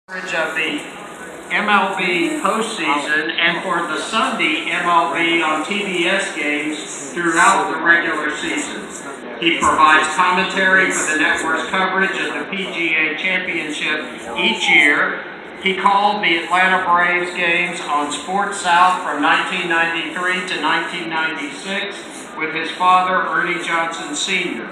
Of the MLB postseason and for the Sunday MLB on TBS games throughout the regular season. He provides commentary for the network's coverage of the PGA Championship each year. He called the Atlanta Braves games on Sports South from 1993 to 1996 with his father, Ernie Johnson Sr.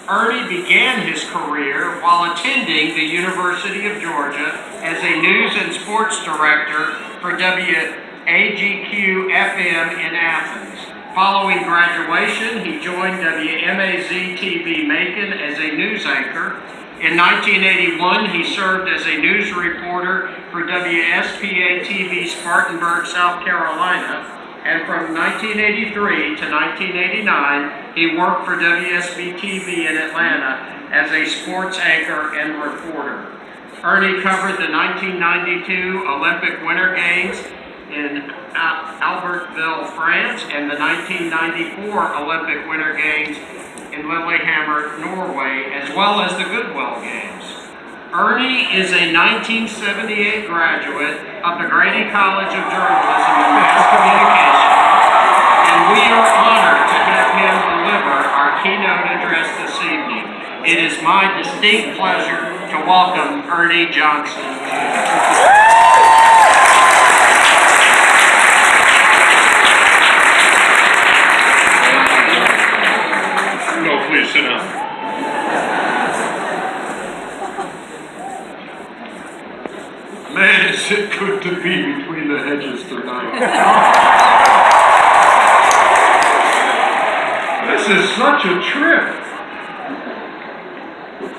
Ernie began his career while attending the University of Georgia as a news and sports director for WAGQ-FM in Athens. Following graduation, he joined WMAZ-TV Macon as a news anchor. In 1981, he served as a news reporter for WSPA-TV Spartanburg, South Carolina. And from 1983 to 1989, he worked for WSB-TV in Atlanta as a sports anchor and reporter. Ernie covered the 1992 Olympic Winter Games in Albertville, France, and the 1994 Olympic Winter Games in Lillehammer, Norway, as well as the Goodwill Games. Ernie is a 1978 graduate of the Grady College of Journalism and Mass Communication, and we are honored to have him deliver our keynote address this evening. It is my distinct pleasure to welcome Ernie Johnson. No, please sit down. Man, is it good to be between the hedges tonight. This is such a trip.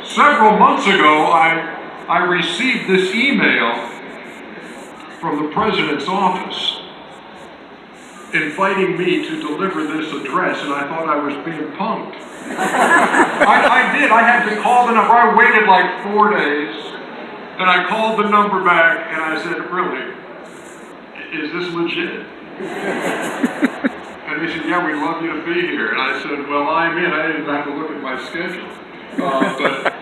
Several months ago, I received this email from the president's office inviting me to deliver this address, and I thought I was being punked. I did. I had to call the number. I waited like 4 days. And I called the number back and I said, really, is this legit? And they said, yeah, we'd love you to be here. And I said, well, I'm in. I didn't have to look at my schedule. But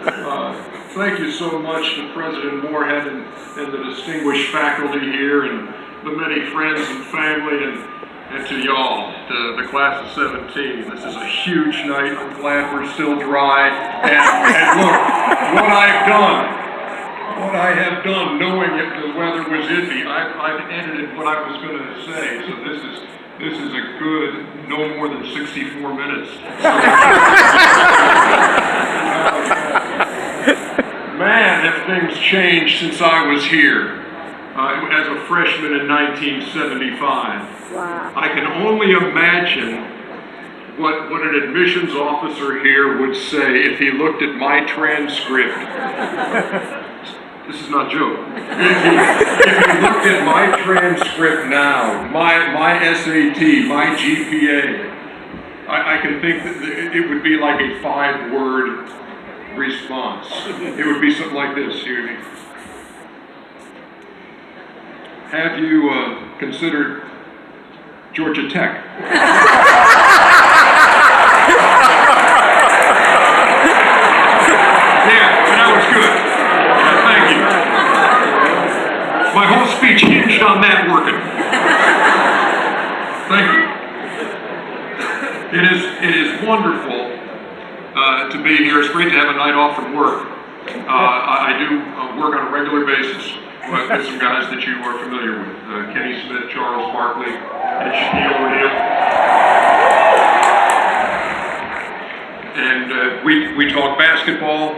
thank you so much to President Moorhead and the distinguished faculty here and the many friends and family and to y'all, to the class of 17. This is a huge night. I'm glad we're still dry. And look, what I have done, knowing if the weather was iffy, I've edited what I was going to say. So this is a good, no more than 64 minutes. Man, have things changed since I was here as a freshman in 1975. Wow. I can only imagine what an admissions officer here would say if he looked at my transcript. This is not a joke. If you looked at my transcript now, my SAT, my GPA, I can think that it would be like a 5-word response. It would be something like this. Have you considered Georgia Tech? My whole speech hinged on that working. Thank you. It is wonderful to be here. It's great to have a night off from work. I do work on a regular basis with some guys that you are familiar with. Kenny Smith, Charles Barkley, and Shaquille O'Neal. And we talk basketball,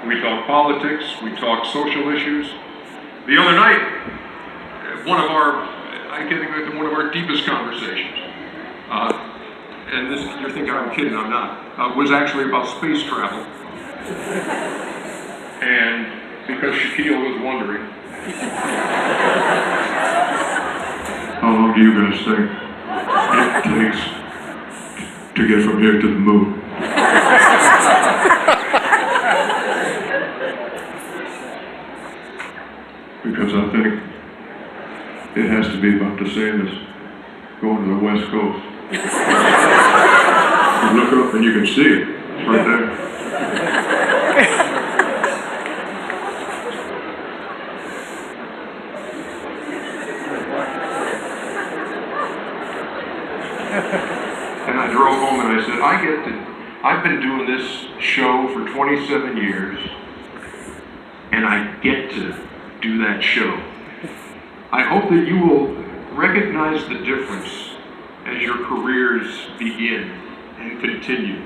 we talk politics, we talk social issues. The other night, one of our deepest conversations, and this, you're thinking I'm kidding, I'm not, was actually about space travel. And because Shaquille was wondering, how long do you guys think it takes to get from here to the moon? Because I think it has to be about the same as going to the West Coast. You look up and you can see it. It's right there. And I drove home and I said, I've been doing this show for 27 years, and I get to do that show. I hope that you will recognize the difference as your careers begin and continue.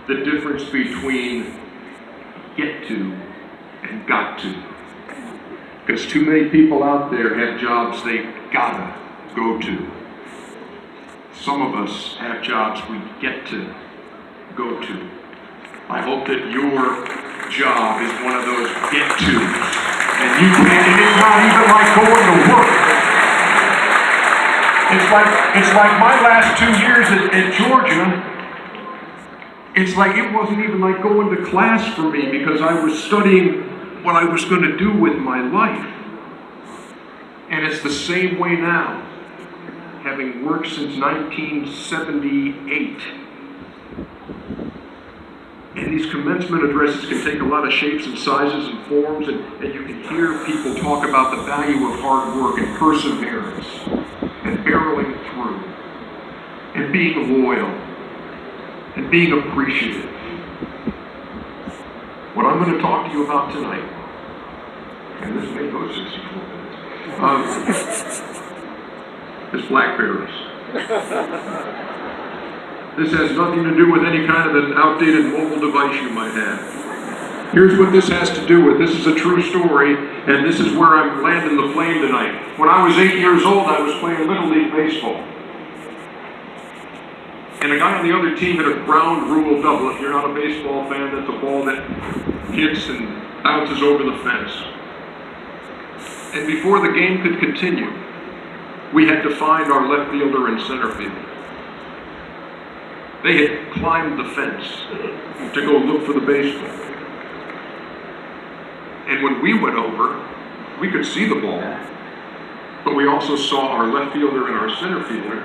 The difference between get to and got to. Because too many people out there have jobs they gotta go to. Some of us have jobs we get to go to. I hope that your job is one of those get tos. And it's not even like going to work. It's like my last 2 years at Georgia, it's like it wasn't even like going to class for me because I was studying what I was going to do with my life. And it's the same way now, having worked since 1978. And these commencement addresses can take a lot of shapes and sizes and forms, and you can hear people talk about the value of hard work and perseverance and barreling through and being loyal and being appreciative. What I'm going to talk to you about tonight, and this may go 64 minutes, is blackberries. This has nothing to do with any kind of an outdated mobile device you might have. Here's what this has to do with. This is a true story, and this is where I'm landing the plane tonight. When I was 8 years old, I was playing Little League Baseball. And a guy on the other team hit a ground rule double. If you're not a baseball fan, that's a ball that hits and bounces over the fence. And before the game could continue, we had to find our left fielder and center field. They had climbed the fence to go look for the baseball. And when we went over, we could see the ball, but we also saw our left fielder and our center fielder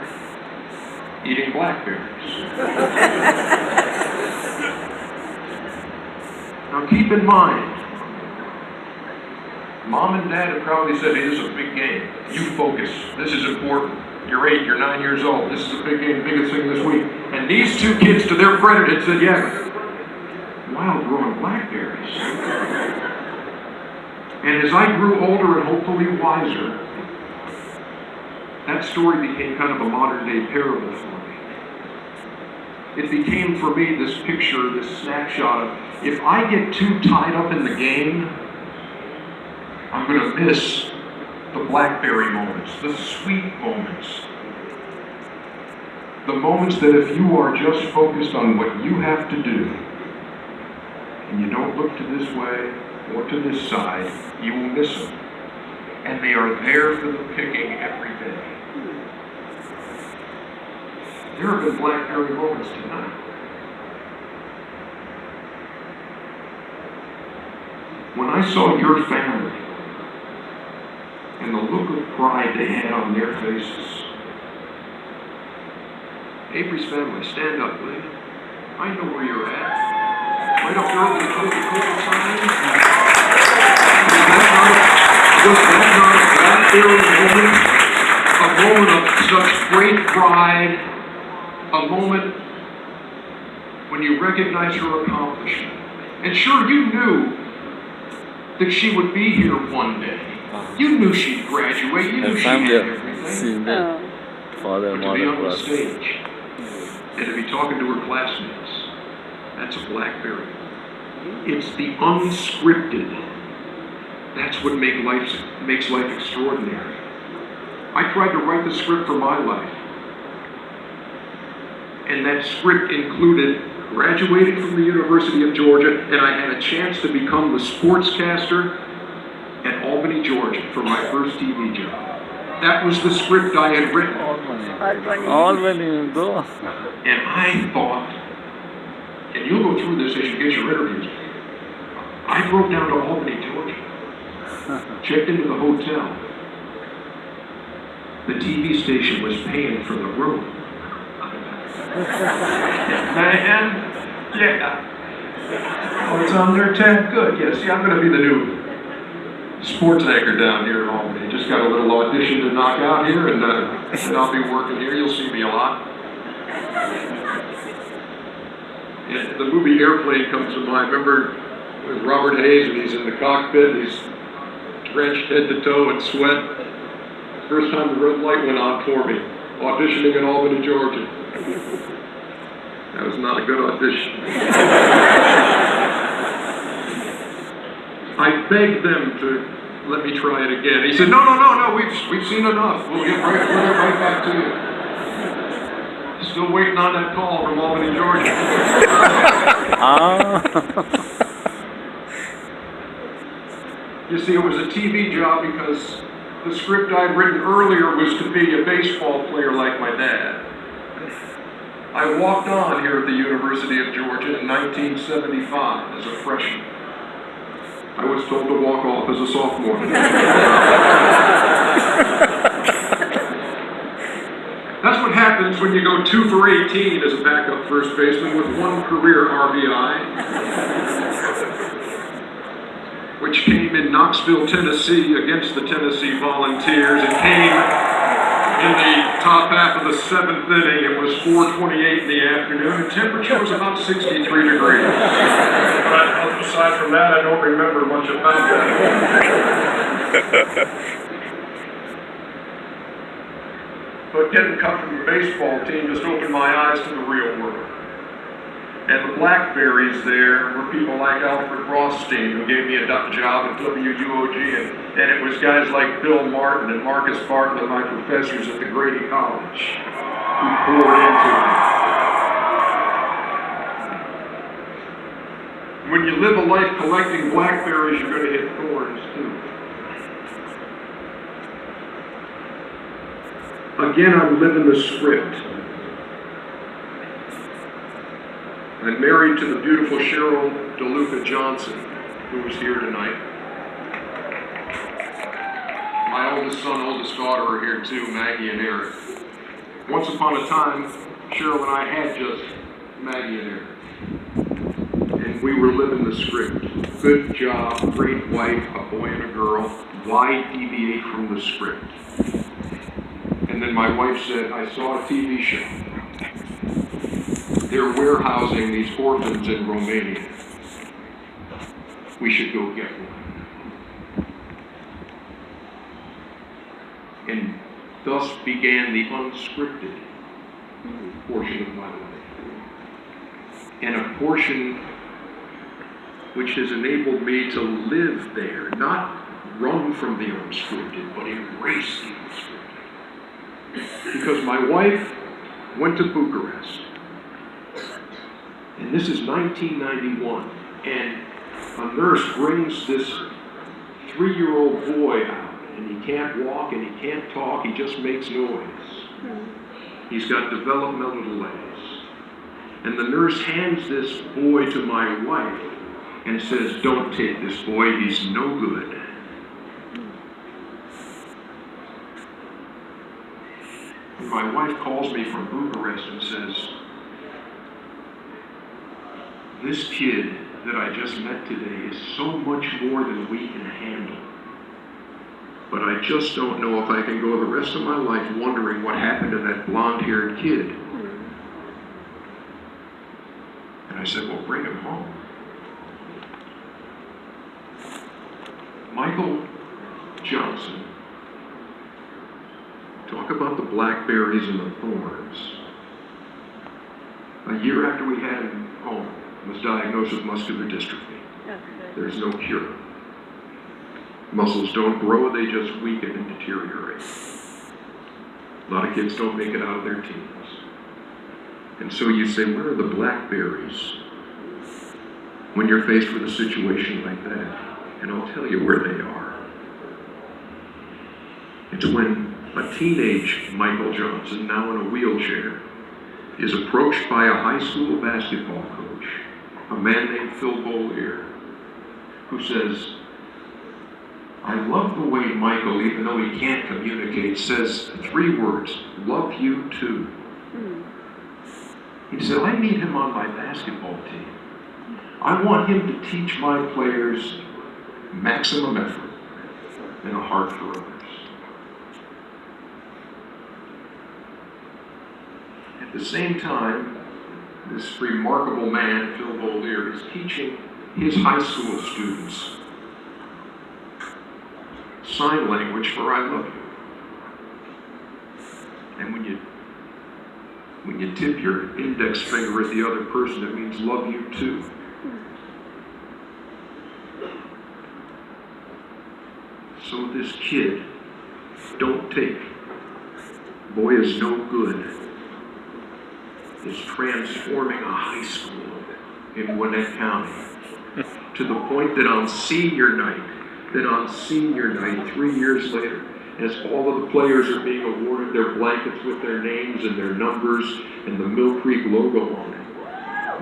eating blackberries. Now keep in mind, Mom and Dad have probably said, hey, this is a big game. You focus. This is important. You're 8, you're 9 years old. This is a big game, biggest thing this week. And these two kids, to their credit, had said, yeah, wild growing blackberries. And as I grew older and hopefully wiser, that story became kind of a modern day parable for me. It became for me this picture, this snapshot of, if I get too tied up in the game, I'm going to miss the blackberry moments, the sweet moments. The moments that if you are just focused on what you have to do, and you don't look to this way or to this side, you will miss them. And they are there for the picking every day. There have been blackberry moments tonight. When I saw your family, and the look of pride they had on their faces. Avery's family, stand up, will you? I know where you're at. Right up there with the Coca-Cola sign. Was that not a moment of such great pride, a moment when you recognize her accomplishment? And sure, you knew that she would be here one day. You knew she'd graduate, you knew she had everything. But to be on the stage and to be talking to her classmates, that's a blackberry. It's the unscripted. That's what makes life extraordinary. I tried to write the script for my life. And that script included graduating from the University of Georgia, and I had a chance to become the sportscaster at Albany, Georgia, for my first TV job. That was the script I had written. Albany, though. And I thought, and you'll go through this as you get your interviews, I drove down to Albany, Georgia, checked into the hotel. The TV station was paying for the room. Man, yeah. Oh, it's on their tab? Good, yeah. See, I'm going to be the new sports anchor down here in Albany. Just got a little audition to knock out here, and I'll be working here. You'll see me a lot. And the movie Airplane comes to mind. Remember with Robert Hayes, and he's in the cockpit, and he's drenched head to toe in sweat. First time the red light went on for me, auditioning in Albany, Georgia. That was not a good audition. I begged them to let me try it again. He said, no, we've seen enough. We'll get right back to you. Still waiting on that call from Albany, Georgia. You see, it was a TV job because the script I'd written earlier was to be a baseball player like my dad. I walked on here at the University of Georgia in 1975 as a freshman. I was told to walk off as a sophomore. That's what happens when you go 2 for 18 as a backup first baseman with 1 career RBI, which came in Knoxville, Tennessee against the Tennessee Volunteers. It came in the top half of the 7th inning. It was 4:28 in the afternoon. The temperature was about 63 degrees. But aside from that, I don't remember much about that. But getting cut from the baseball team just opened my eyes to the real world. And the Blackberries there were people like Alfred Rothstein, who gave me a job at WUOG, and it was guys like Bill Martin and Marcus Bartlett, my professors at the Grady College, who poured into me. When you live a life collecting blackberries, you're going to hit thorns too. Again, I'm living the script. I'm married to the beautiful Cheryl DeLuca Johnson, who is here tonight. My oldest son, oldest daughter are here too, Maggie and Eric. Once upon a time, Cheryl and I had just Maggie and Eric. And we were living the script. Good job, great wife, a boy and a girl. Why deviate from the script? And then my wife said, I saw a TV show. They're warehousing these orphans in Romania. We should go get one. And thus began the unscripted portion of my life. And a portion which has enabled me to live there, not run from the unscripted, but embrace the unscripted. Because my wife went to Bucharest. And this is 1991, and a nurse brings this 3-year-old boy out, and he can't walk and he can't talk, he just makes noise. He's got developmental delays. And the nurse hands this boy to my wife and says, don't take this boy, he's no good. And my wife calls me from Bucharest and says, this kid that I just met today is so much more than we can handle. But I just don't know if I can go the rest of my life wondering what happened to that blonde-haired kid. And I said, well, bring him home. Michael Johnson. Talk about the blackberries and the thorns. A year after we had him home, was diagnosed with muscular dystrophy. There's no cure. Muscles don't grow, they just weaken and deteriorate. A lot of kids don't make it out of their teens. And so you say, where are the blackberries when you're faced with a situation like that? And I'll tell you where they are. It's when a teenage Michael Johnson, now in a wheelchair, is approached by a high school basketball coach, a man named Phil Bollier, who says, I love the way Michael, even though he can't communicate, says 3 words, love you too. He said, I need him on my basketball team. I want him to teach my players maximum effort and a heart for others. And At the same time, this remarkable man, Phil Bollier, is teaching his high school students sign language for I love you. And when you tip your index finger at the other person, it means love you too. So this kid, don't take, boy is no good, is transforming a high school in Gwinnett County to the point that on senior night, 3 years later, as all of the players are being awarded their blankets with their names and their numbers and the Mill Creek logo on it,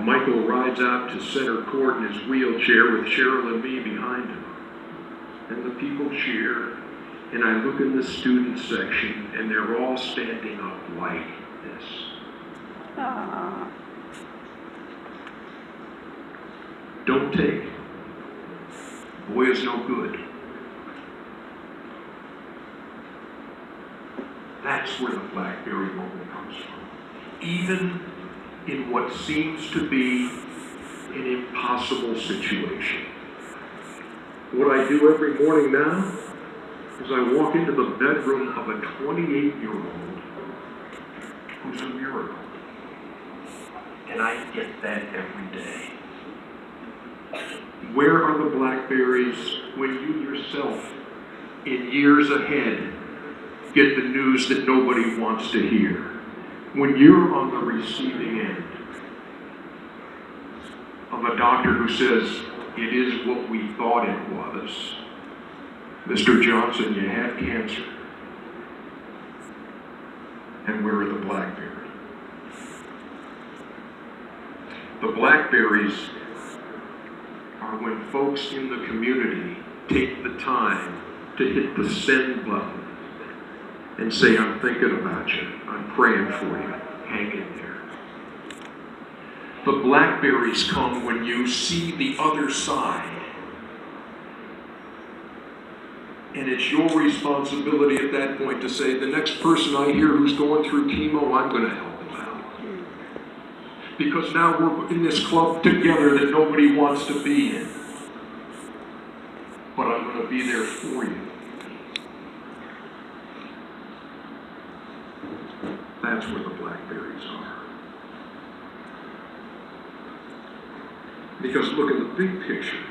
Michael rides out to center court in his wheelchair with Cheryl and me behind him. And the people cheer, and I look in the student section, and they're all standing up like this. Aww. Don't take. Boy is no good. That's where the BlackBerry moment comes from. Even in what seems to be an impossible situation. What I do every morning now is I walk into the bedroom of a 28-year-old who's a miracle. And I get that every day. Where are the BlackBerries when you yourself, in years ahead, get the news that nobody wants to hear? When you're on the receiving end of a doctor who says, it is what we thought it was. Mr. Johnson, you had cancer. And where are the BlackBerries? The BlackBerries are when folks in the community take the time to hit the send button and say, I'm thinking about you, I'm praying for you, hang in there. The BlackBerries come when you see the other side. And it's your responsibility at that point to say, the next person I hear who's going through chemo, I'm going to help them out. Because now we're in this club together that nobody wants to be in. But I'm going to be there for you. That's where the BlackBerries are. Because look at the big picture.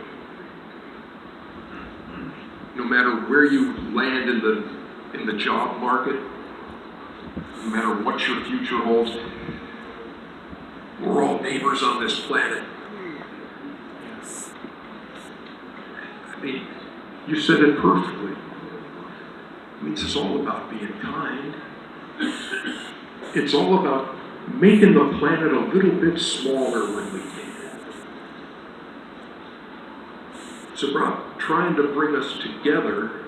No matter where you land in the job market, no matter what your future holds, we're all neighbors on this planet. I mean, you said it perfectly. I mean, this is all about being kind. It's all about making the planet a little bit smaller when we can. It's about trying to bring us together,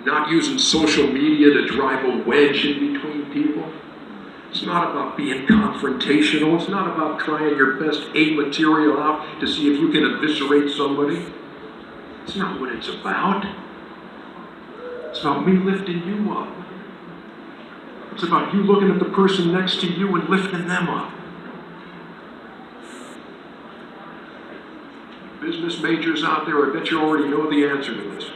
not using social media to drive a wedge in between people. It's not about being confrontational. It's not about trying your best A material out to see if you can eviscerate somebody. It's not what it's about. It's about me lifting you up. It's about you looking at the person next to you and lifting them up. Business majors out there, I bet you already know the answer to this.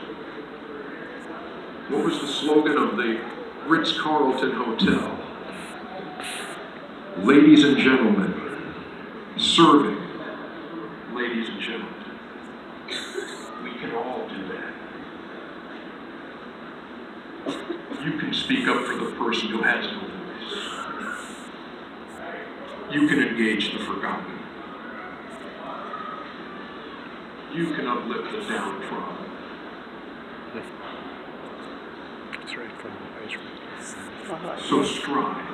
What was the slogan of the Ritz-Carlton Hotel? Ladies and gentlemen, serving ladies and gentlemen. We can all do that. You can speak up for the person who has no voice. You can engage the forgotten. You can uplift the downtrodden. That's right, from the ice. So strive.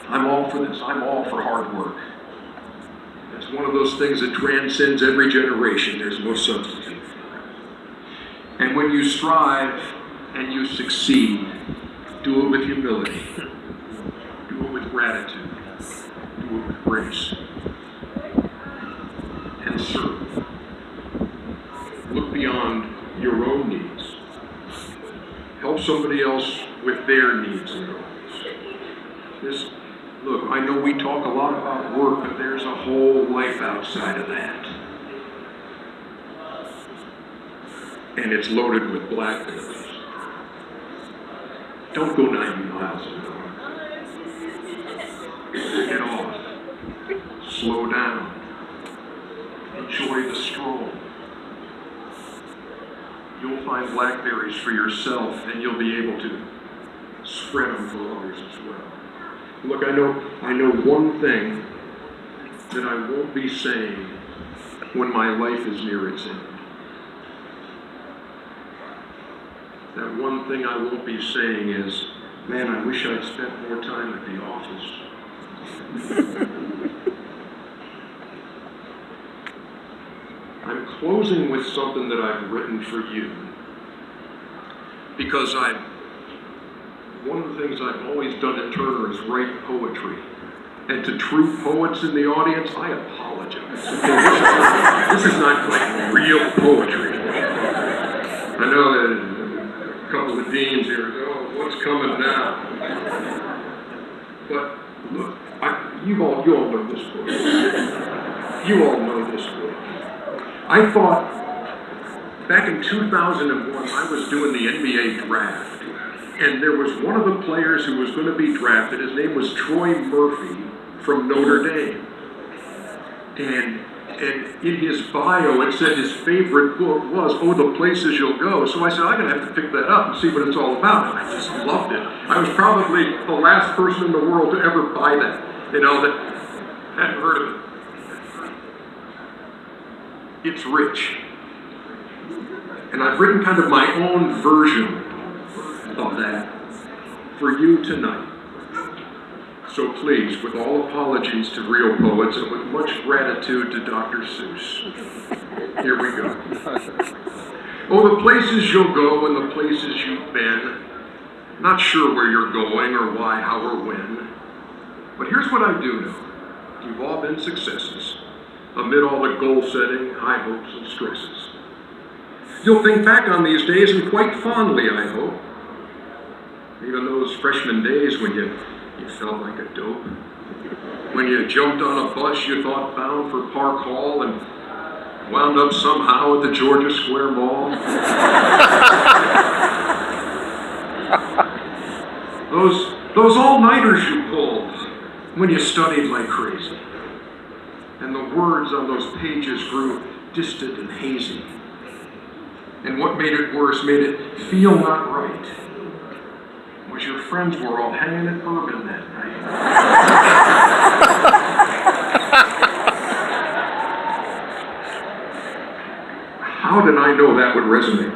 I'm all for this. I'm all for hard work. It's one of those things that transcends every generation. There's no substitute for it. And when you strive and you succeed, do it with humility. Do it with gratitude. Do it with grace. And serve. Look beyond your own needs. Help somebody else with their needs and goals. Look, I know we talk a lot about work, but there's a whole life outside of that. And it's loaded with blackberries. Don't go 90 miles an hour. Get off. Slow down. Enjoy the stroll. You'll find blackberries for yourself, and you'll be able to spread them for others as well. Look, I know one thing that I won't be saying when my life is near its end. That one thing I won't be saying is, man, I wish I'd spent more time at the office. I'm closing with something that I've written for you. Because one of the things I've always done at Turner is write poetry. And to true poets in the audience, I apologize. This is not like real poetry. I know that a couple of deans here go, oh, what's coming now? But look, you all know this book. You all know this book. I thought, back in 2001, I was doing the NBA draft. And there was one of the players who was going to be drafted. His name was Troy Murphy from Notre Dame. And in his bio, it said his favorite book was, Oh, the Places You'll Go. So I said, I'm going to have to pick that up and see what it's all about. And I just loved it. I was probably the last person in the world to ever buy that, that hadn't heard of it. It's rich. And I've written kind of my own version of that for you tonight. So please, with all apologies to real poets and with much gratitude to Dr. Zeuss, here we go. Oh, the places you'll go and the places you've been, not sure where you're going or why, how, or when. But here's what I do know. You've all been successes amid all the goal setting, high hopes, and stresses. You'll think back on these days and quite fondly, I hope. Even those freshman days when you felt like a dope. When you jumped on a bus you thought bound for Park Hall and wound up somehow at the Georgia Square Mall. Those all-nighters you pulled when you studied like crazy. And the words on those pages grew distant and hazy. And what made it worse, made it feel not right, was your friends were all hanging at bourbon that night. How did I know that would resonate?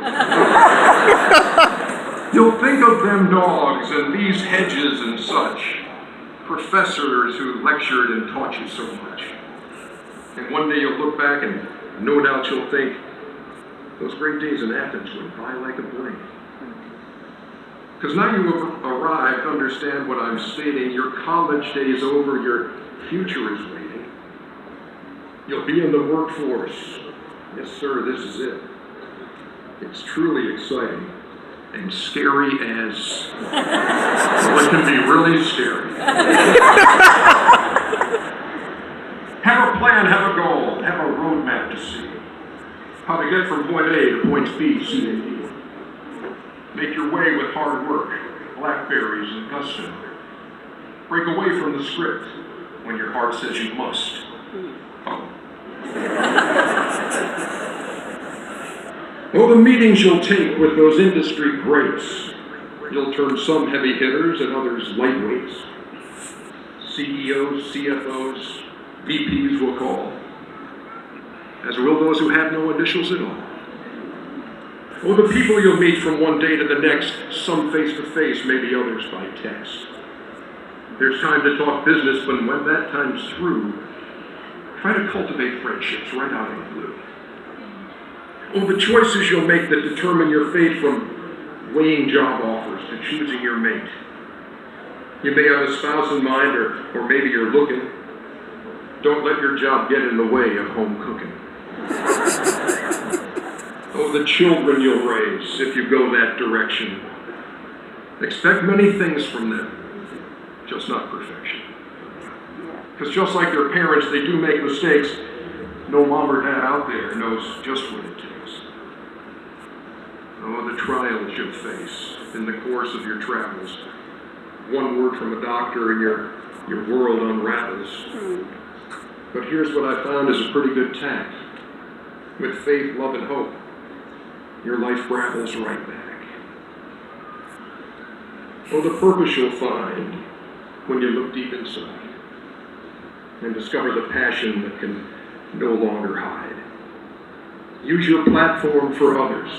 You'll think of them dogs and these hedges and such, professors who lectured and taught you so much. And one day you'll look back and no doubt you'll think, those great days in Athens went by like a blink. Because now you have arrived to understand what I'm stating. Your college days over, your future is waiting. You'll be in the workforce. Yes, sir, this is it. It's truly exciting and scary as, well, it can be really scary. Have a plan, have a goal, have a roadmap to see. How to get from point A to points B, C, and D. Make your way with hard work, blackberries, and gusto. Break away from the script when your heart says you must. Oh, the meetings you'll take with those industry greats. You'll turn some heavy hitters and others lightweights. CEOs, CFOs, VPs will call, as will those who have no initials at all. Oh, the people you'll meet from one day to the next, some face-to-face, maybe others by text. There's time to talk business, but when that time's through, try to cultivate friendships right out of the blue. Oh, the choices you'll make that determine your fate, from weighing job offers to choosing your mate. You may have a spouse in mind, or maybe you're looking. Don't let your job get in the way of home cooking. Oh, the children you'll raise if you go that direction. Expect many things from them. just not perfection. Because just like their parents, they do make mistakes. No mom or dad out there knows just what it takes. Oh, the trials you'll face in the course of your travels. One word from a doctor and your world unravels. But here's what I found is a pretty good tack. With faith, love, and hope, your life gravels right back. Oh, the purpose you'll find when you look deep inside and discover the passion that can no longer hide. Use your platform for others.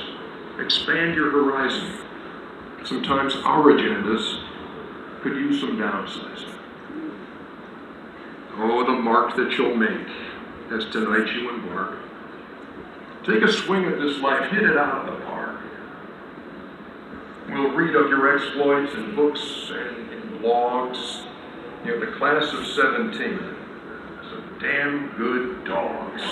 Expand your horizon. Sometimes our agendas could use some downsizing. Oh, the mark that you'll make as tonight you embark. Take a swing at this life, hit it out of the park. We'll read of your exploits in books and in blogs. You're the class of 17. Some damn good dogs.